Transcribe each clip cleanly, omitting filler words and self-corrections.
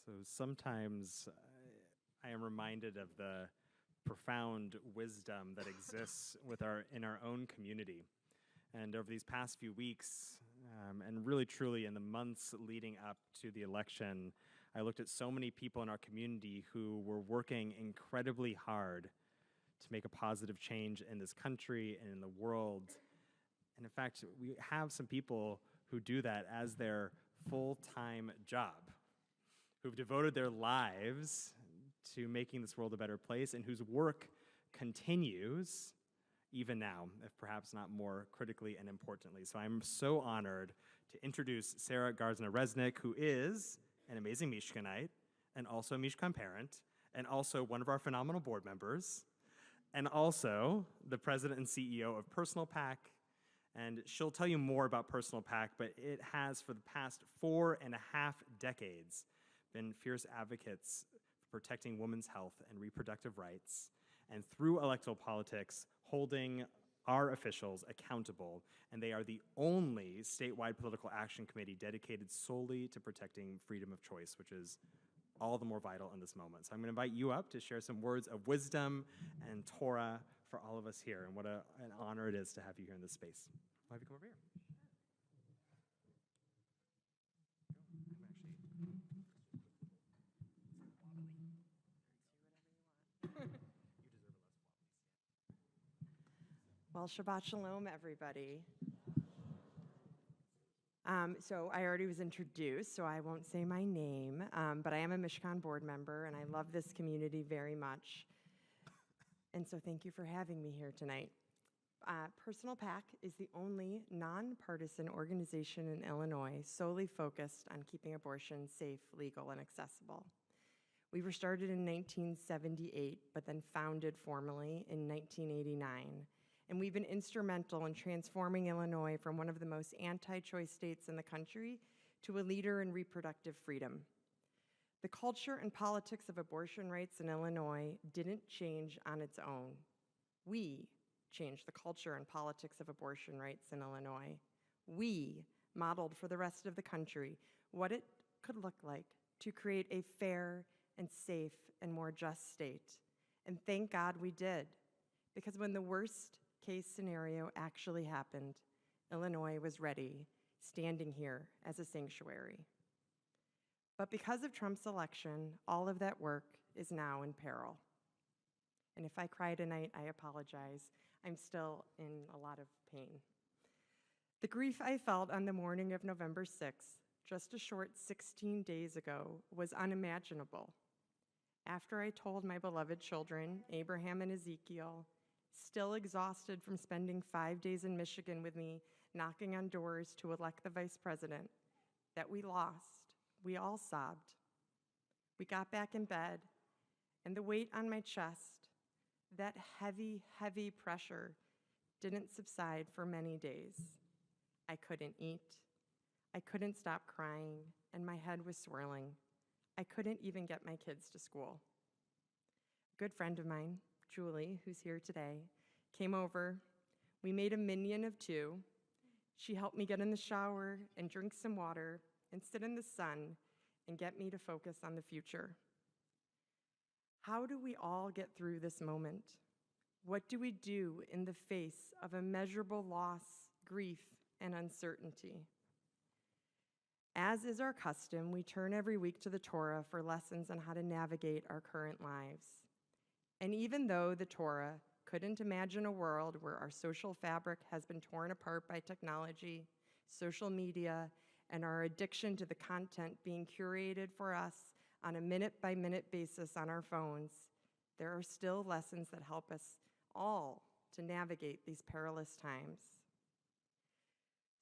So sometimes I am reminded of the profound wisdom that exists in our own community. And over these past few weeks, and really truly in the months leading up to the election, I looked at so many people in our community who were working incredibly hard to make a positive change in this country and in the world. And in fact, we have some people who do that as their full-time job, who've devoted their lives to making this world a better place and whose work continues even now, if perhaps not more critically and importantly. So I'm so honored to introduce Sarah Garza Resnick, who is an amazing Mishkanite and also a Mishkan parent and also one of our phenomenal board members and also the president and CEO of Personal Pack. And she'll tell you more about Personal Pack, but it has for the past 4.5 decades been fierce advocates for protecting women's health and reproductive rights, and through electoral politics, holding our officials accountable. And they are the only statewide political action committee dedicated solely to protecting freedom of choice, which is all the more vital in this moment. So I'm going to invite you up to share some words of wisdom and Torah for all of us here, and what an honor it is to have you here in this space. I'll have you come over here. Well, Shabbat Shalom, everybody. So I already was introduced, so I won't say my name, but I am a Mishkan board member, and I love this community very much. And so thank you for having me here tonight. Personal Pack is the only nonpartisan organization in Illinois solely focused on keeping abortion safe, legal, and accessible. We were started in 1978, but then founded formally in 1989. And we've been instrumental in transforming Illinois from one of the most anti-choice states in the country to a leader in reproductive freedom. The culture and politics of abortion rights in Illinois didn't change on its own. We changed the culture and politics of abortion rights in Illinois. We modeled for the rest of the country what it could look like to create a fair and safe and more just state. And thank God we did, because when the worst case scenario actually happened, Illinois was ready, standing here as a sanctuary. But because of Trump's election, all of that work is now in peril. And if I cry tonight, I apologize. I'm still in a lot of pain. The grief I felt on the morning of November 6th, just a short 16 days ago, was unimaginable. After I told my beloved children, Abraham and Ezekiel, still exhausted from spending 5 days in Michigan with me, knocking on doors to elect the vice president, that we lost, we all sobbed. We got back in bed, and the weight on my chest, that heavy, heavy pressure, didn't subside for many days. I couldn't eat. I couldn't stop crying, and my head was swirling. I couldn't even get my kids to school. A good friend of mine, Julie, who's here today, came over. We made a minion of two. She helped me get in the shower and drink some water and sit in the sun and get me to focus on the future. How do we all get through this moment? What do we do in the face of immeasurable loss, grief, and uncertainty? As is our custom, we turn every week to the Torah for lessons on how to navigate our current lives. And even though the Torah couldn't imagine a world where our social fabric has been torn apart by technology, social media, and our addiction to the content being curated for us on a minute-by-minute basis on our phones, there are still lessons that help us all to navigate these perilous times.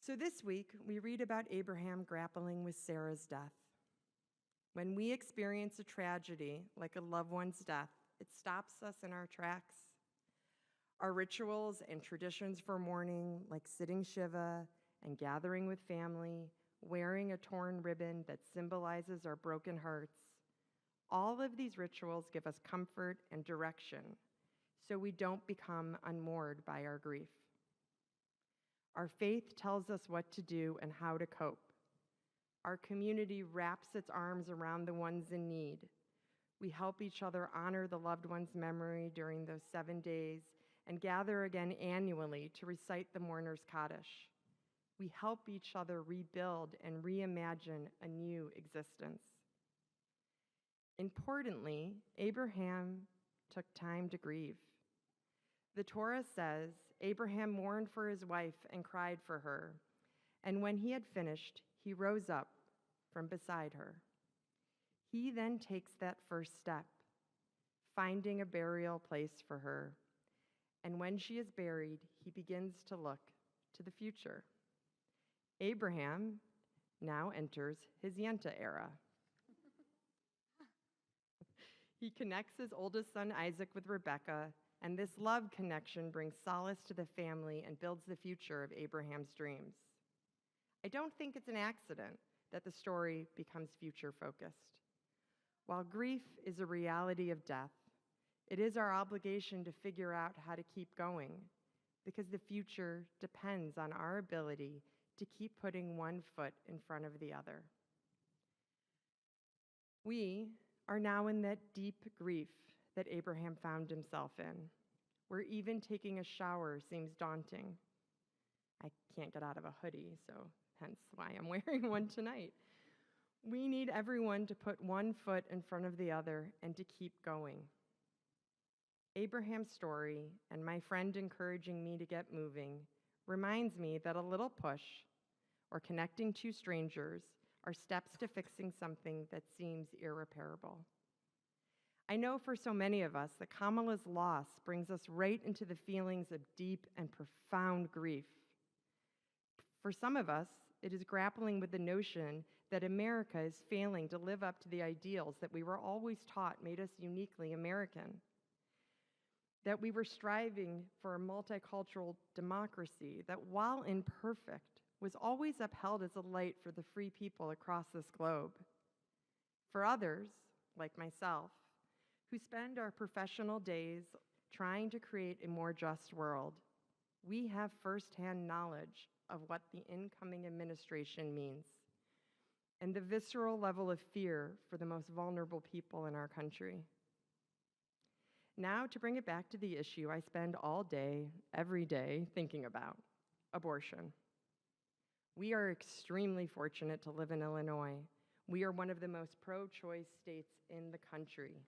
So this week, we read about Abraham grappling with Sarah's death. When we experience a tragedy like a loved one's death, it stops us in our tracks. Our rituals and traditions for mourning, like sitting Shiva and gathering with family, wearing a torn ribbon that symbolizes our broken hearts, all of these rituals give us comfort and direction so we don't become unmoored by our grief. Our faith tells us what to do and how to cope. Our community wraps its arms around the ones in need. We help each other honor the loved one's memory during those 7 days and gather again annually to recite the mourner's Kaddish. We help each other rebuild and reimagine a new existence. Importantly, Abraham took time to grieve. The Torah says, Abraham mourned for his wife and cried for her, and when he had finished, he rose up from beside her. He then takes that first step, finding a burial place for her, and when she is buried, he begins to look to the future. Abraham now enters his Yenta era. He connects his oldest son Isaac with Rebekah, and this love connection brings solace to the family and builds the future of Abraham's dreams. I don't think it's an accident that the story becomes future-focused. While grief is a reality of death, it is our obligation to figure out how to keep going, because the future depends on our ability to keep putting one foot in front of the other. We are now in that deep grief that Abraham found himself in, where even taking a shower seems daunting. I can't get out of a hoodie, so hence why I'm wearing one tonight. We need everyone to put one foot in front of the other and to keep going. Abraham's story and my friend encouraging me to get moving reminds me that a little push or connecting two strangers are steps to fixing something that seems irreparable. I know for so many of us that Kamala's loss brings us right into the feelings of deep and profound grief. For some of us, it is grappling with the notion that America is failing to live up to the ideals that we were always taught made us uniquely American. That we were striving for a multicultural democracy that, while imperfect, was always upheld as a light for the free people across this globe. For others, like myself, who spend our professional days trying to create a more just world, we have firsthand knowledge of what the incoming administration means and the visceral level of fear for the most vulnerable people in our country. Now, to bring it back to the issue I spend all day, every day, thinking about, abortion. We are extremely fortunate to live in Illinois. We are one of the most pro-choice states in the country.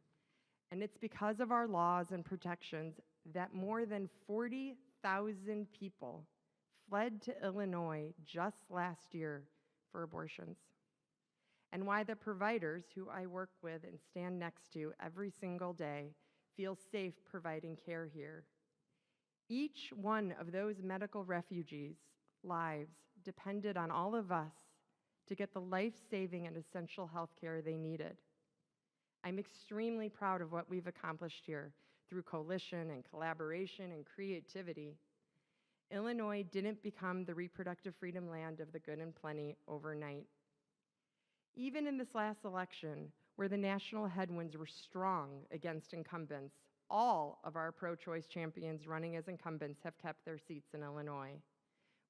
And it's because of our laws and protections that more than 40,000 people fled to Illinois just last year for abortions. And why the providers who I work with and stand next to every single day feel safe providing care here. Each one of those medical refugees' lives depended on all of us to get the life-saving and essential health care they needed. I'm extremely proud of what we've accomplished here through coalition and collaboration and creativity. Illinois didn't become the reproductive freedom land of the good and plenty overnight. Even in this last election, where the national headwinds were strong against incumbents, all of our pro-choice champions running as incumbents have kept their seats in Illinois.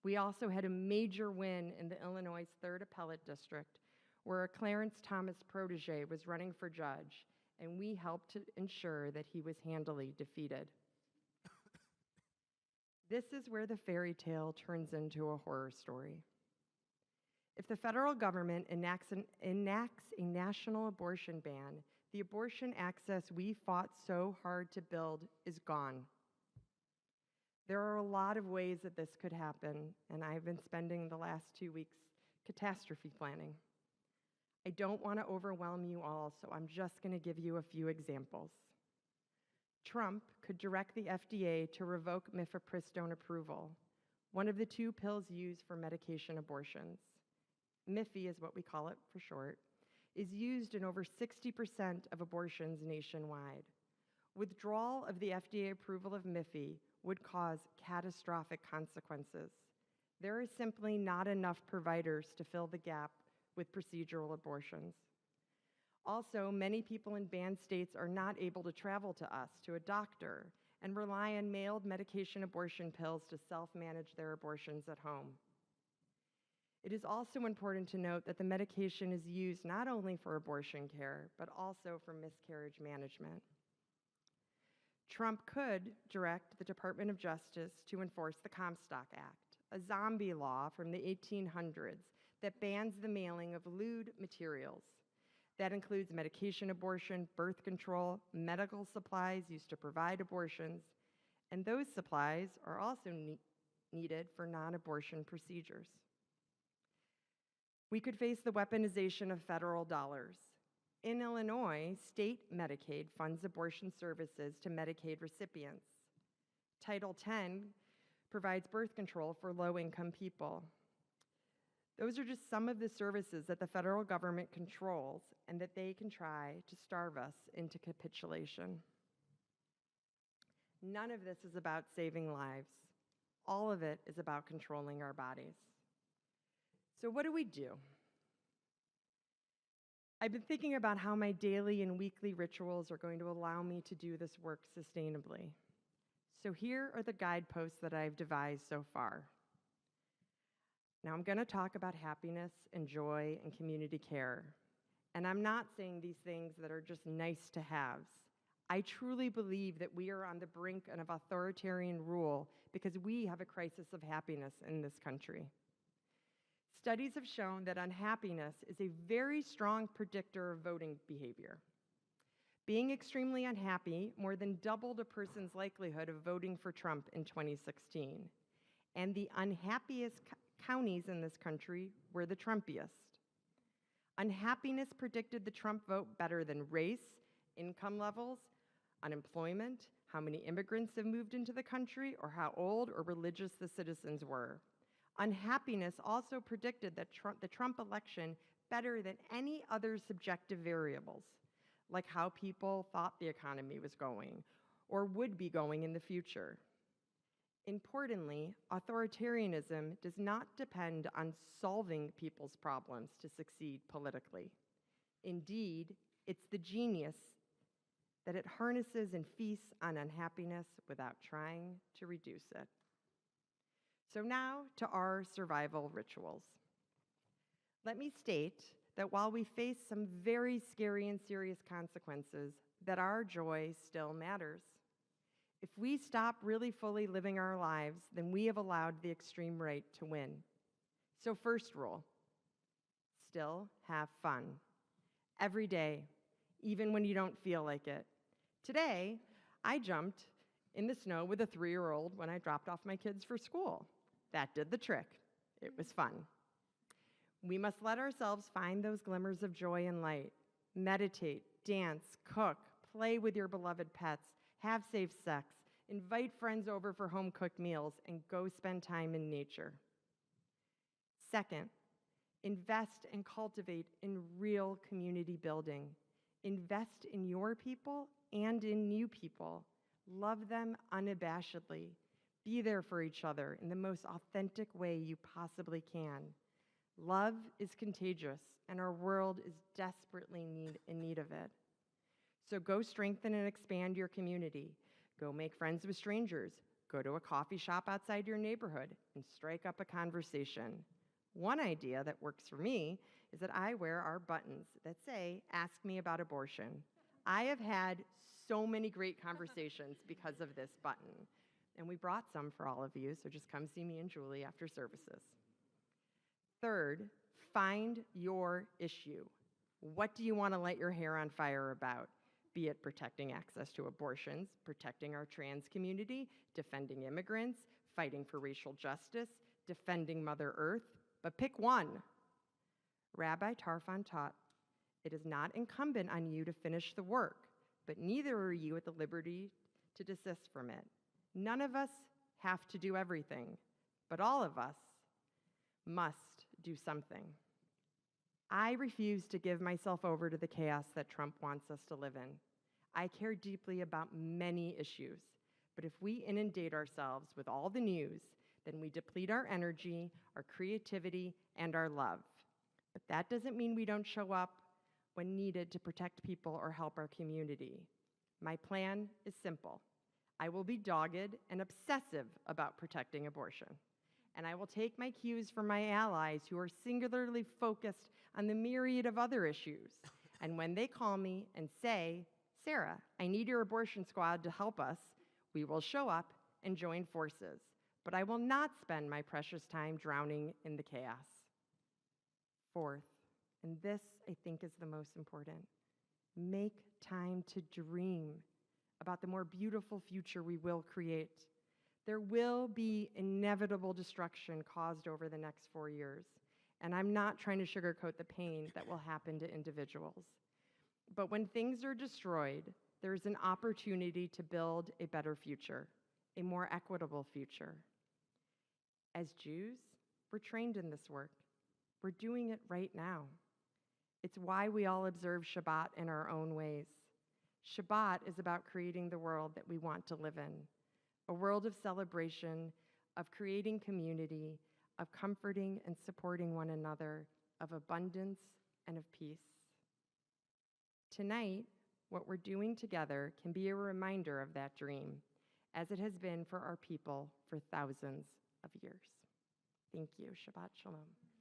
We also had a major win in the Illinois 3rd Appellate District, where a Clarence Thomas protege was running for judge, and we helped to ensure that he was handily defeated. This is where the fairy tale turns into a horror story. If the federal government enacts a national abortion ban, the abortion access we fought so hard to build is gone. There are a lot of ways that this could happen, and I've been spending the last 2 weeks catastrophe planning. I don't want to overwhelm you all, so I'm just going to give you a few examples. Trump could direct the FDA to revoke mifepristone approval, one of the 2 pills used for medication abortions. Miffy is what we call it for short, is used in over 60% of abortions nationwide. Withdrawal of the FDA approval of Miffy would cause catastrophic consequences. There is simply not enough providers to fill the gap with procedural abortions. Also, many people in banned states are not able to travel to us, to a doctor, and rely on mailed medication abortion pills to self-manage their abortions at home. It is also important to note that the medication is used not only for abortion care, but also for miscarriage management. Trump could direct the Department of Justice to enforce the Comstock Act, a zombie law from the 1800s that bans the mailing of lewd materials. That includes medication abortion, birth control, medical supplies used to provide abortions, and those supplies are also needed for non-abortion procedures. We could face the weaponization of federal dollars. In Illinois, state Medicaid funds abortion services to Medicaid recipients. Title X provides birth control for low-income people. Those are just some of the services that the federal government controls and that they can try to starve us into capitulation. None of this is about saving lives. All of it is about controlling our bodies. So what do we do? I've been thinking about how my daily and weekly rituals are going to allow me to do this work sustainably. So here are the guideposts that I've devised so far. Now I'm going to talk about happiness and joy and community care. And I'm not saying these things that are just nice to haves. I truly believe that we are on the brink of authoritarian rule because we have a crisis of happiness in this country. Studies have shown that unhappiness is a very strong predictor of voting behavior. Being extremely unhappy more than doubled a person's likelihood of voting for Trump in 2016. And the unhappiest counties in this country were the Trumpiest. Unhappiness predicted the Trump vote better than race, income levels, unemployment, how many immigrants have moved into the country, or how old or religious the citizens were. Unhappiness also predicted that the Trump election better than any other subjective variables, like how people thought the economy was going or would be going in the future. Importantly, authoritarianism does not depend on solving people's problems to succeed politically. Indeed, it's the genius that it harnesses and feasts on unhappiness without trying to reduce it. So now to our survival rituals. Let me state that while we face some very scary and serious consequences, that our joy still matters. If we stop really fully living our lives, then we have allowed the extreme right to win. So first rule, still have fun. Every day, even when you don't feel like it. Today, I jumped in the snow with a 3-year-old when I dropped off my kids for school. That did the trick. It was fun. We must let ourselves find those glimmers of joy and light. Meditate, dance, cook, play with your beloved pets, have safe sex, invite friends over for home-cooked meals, and go spend time in nature. Second, invest and cultivate in real community building. Invest in your people and in new people. Love them unabashedly. Be there for each other in the most authentic way you possibly can. Love is contagious, and our world is desperately in need of it. So go strengthen and expand your community. Go make friends with strangers. Go to a coffee shop outside your neighborhood and strike up a conversation. One idea that works for me is that I wear our buttons that say, "Ask me about abortion." I have had so many great conversations because of this button. And we brought some for all of you, so just come see me and Julie after services. Third, find your issue. What do you want to light your hair on fire about? Be it protecting access to abortions, protecting our trans community, defending immigrants, fighting for racial justice, defending Mother Earth, but pick one. Rabbi Tarfon taught, "It is not incumbent on you to finish the work, but neither are you at the liberty to desist from it." None of us have to do everything, but all of us must do something. I refuse to give myself over to the chaos that Trump wants us to live in. I care deeply about many issues, but if we inundate ourselves with all the news, then we deplete our energy, our creativity, and our love. But that doesn't mean we don't show up when needed to protect people or help our community. My plan is simple. I will be dogged and obsessive about protecting abortion. and I will take my cues from my allies who are singularly focused on the myriad of other issues. And when they call me and say, Sarah, I need your abortion squad to help us, we will show up and join forces. But I will not spend my precious time drowning in the chaos. Fourth, and this I think is the most important, make time to dream about the more beautiful future we will create. There will be inevitable destruction caused over the next 4 years, and I'm not trying to sugarcoat the pain that will happen to individuals. But when things are destroyed, there's an opportunity to build a better future, a more equitable future. As Jews, we're trained in this work. We're doing it right now. It's why we all observe Shabbat in our own ways. Shabbat is about creating the world that we want to live in, a world of celebration, of creating community, of comforting and supporting one another, of abundance and of peace. Tonight, what we're doing together can be a reminder of that dream, as it has been for our people for thousands of years. Thank you. Shabbat Shalom.